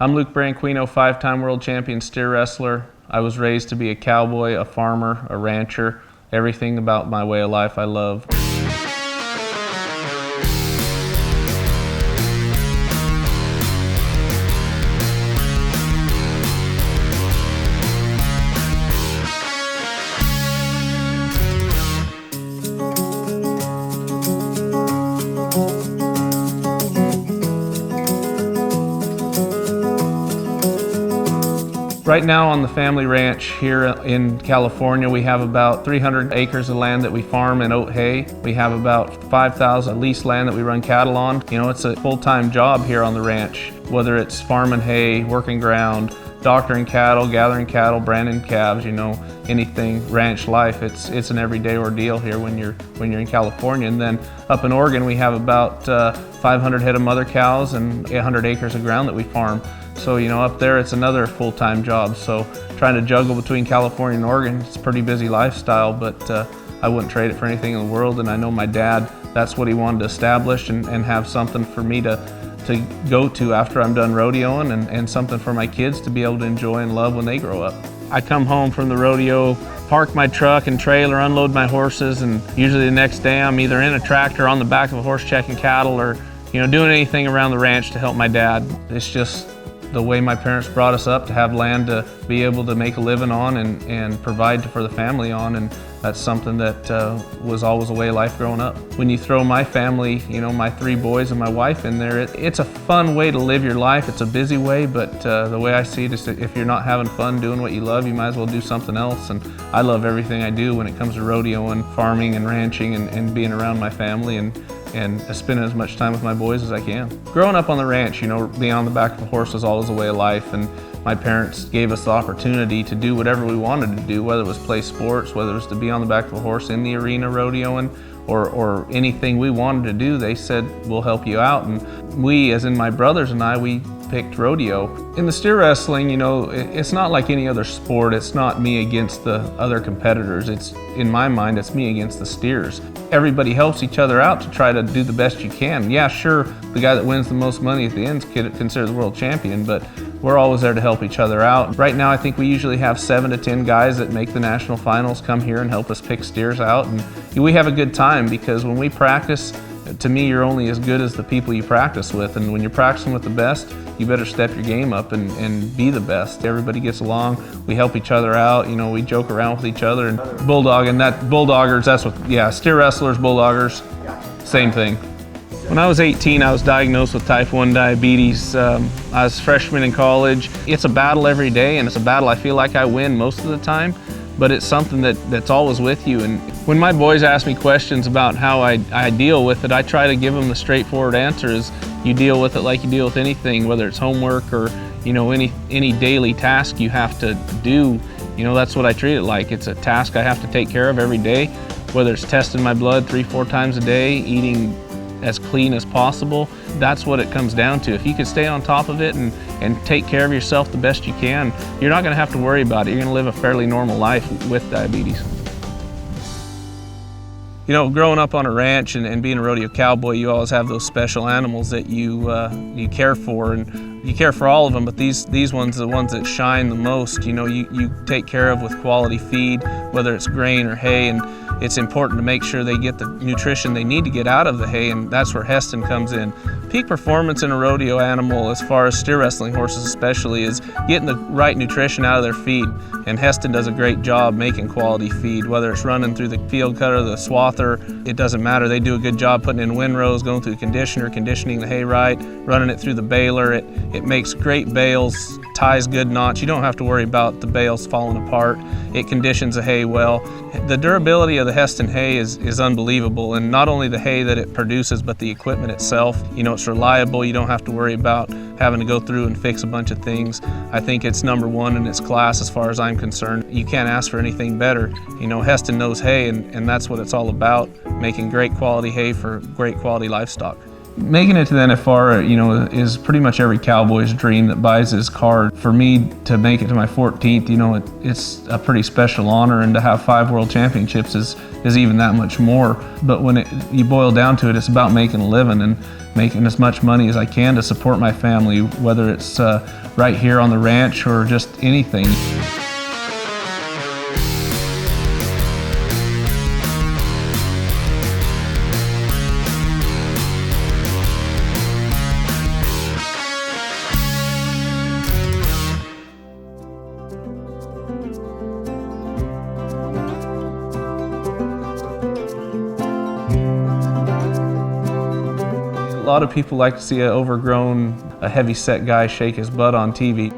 I'm Luke Branquinho, 5-time world champion steer wrestler. I was raised to be a cowboy, a farmer, a rancher. Everything about my way of life I love. Right now on the family ranch here in California, we have about 300 acres of land that we farm and oat hay. We have about 5,000 leased land that we run cattle on. You know, it's a full-time job here on the ranch, whether it's farming hay, working ground, doctoring cattle, gathering cattle, branding calves, you know, anything ranch life. It's an everyday ordeal here when you're in California. And then up in Oregon, we have about 500 head of mother cows and 100 acres of ground that we farm. So, you know, up there it's another full-time job. So trying to juggle between California and Oregon, it's a pretty busy lifestyle, but I wouldn't trade it for anything in the world. And I know my dad, that's what he wanted to establish and have something for me to go to after I'm done rodeoing and something for my kids to be able to enjoy and love when they grow up. I come home from the rodeo, park my truck and trailer, unload my horses, and usually the next day I'm either in a tractor on the back of a horse checking cattle or, you know, doing anything around the ranch to help my dad. It's just the way my parents brought us up, to have land to be able to make a living on and provide for the family on, and that's something that was always a way of life growing up. When you throw my family, you know, my 3 boys and my wife in there, it's a fun way to live your life. It's a busy way, but the way I see it is that if you're not having fun doing what you love, you might as well do something else. And I love everything I do when it comes to rodeo and farming and ranching and being around my family and spending as much time with my boys as I can. Growing up on the ranch, you know, being on the back of a horse was always a way of life, and my parents gave us the opportunity to do whatever we wanted to do, whether it was play sports, whether it was to be on the back of a horse in the arena rodeoing, or anything we wanted to do. They said, we'll help you out. And we, as in my brothers and I, we picked rodeo. In the steer wrestling, you know, it's not like any other sport. It's not me against the other competitors. It's, in my mind, it's me against the steers. Everybody helps each other out to try to do the best you can. Yeah, sure, the guy that wins the most money at the end is considered the world champion, but we're always there to help each other out. Right now, I think we usually have 7 to 10 guys that make the national finals come here and help us pick steers out. And we have a good time, because when we practice, to me, you're only as good as the people you practice with. And when you're practicing with the best, you better step your game up and be the best. Everybody gets along, we help each other out, you know, we joke around with each other. And bulldogging, bulldoggers, that's what, yeah, steer wrestlers, bulldoggers, same thing. When I was 18, I was diagnosed with type 1 diabetes. I was a freshman in college. It's a battle every day, and it's a battle I feel like I win most of the time, but it's something that's always with you. And when my boys ask me questions about how I deal with it, I try to give them the straightforward answer is, you deal with it like you deal with anything, whether it's homework or, you know, any daily task you have to do. You know, that's what I treat it like. It's a task I have to take care of every day, whether it's testing my blood 3-4 times a day, eating as clean as possible. That's what it comes down to. If you can stay on top of it and take care of yourself the best you can, you're not gonna have to worry about it. You're gonna live a fairly normal life with diabetes. You know, growing up on a ranch and being a rodeo cowboy, you always have those special animals that you care for, and you care for all of them, but these ones are the ones that shine the most. You know, you take care of with quality feed, whether it's grain or hay, and it's important to make sure they get the nutrition they need to get out of the hay, and that's where Hesston comes in. Peak performance in a rodeo animal, as far as steer wrestling horses especially, is getting the right nutrition out of their feed, and Hesston does a great job making quality feed, whether it's running through the field cutter, the swather, it doesn't matter. They do a good job putting in windrows, going through the conditioner, conditioning the hay right, running it through the baler. It makes great bales, ties good knots. You don't have to worry about the bales falling apart. It conditions the hay well. The durability of the Hesston hay is unbelievable, and not only the hay that it produces, but the equipment itself. You know, it's reliable. You don't have to worry about having to go through and fix a bunch of things. I think it's #1 in its class as far as I'm concerned. You can't ask for anything better. You know, Hesston knows hay, and that's what it's all about, making great quality hay for great quality livestock. Making it to the NFR, is pretty much every cowboy's dream that buys his card. For me to make it to my 14th, it's a pretty special honor, and to have 5 world championships is even that much more. But when you boil down to it, it's about making a living and making as much money as I can to support my family, whether it's right here on the ranch or just anything. A lot of people like to see a heavy-set guy shake his butt on TV.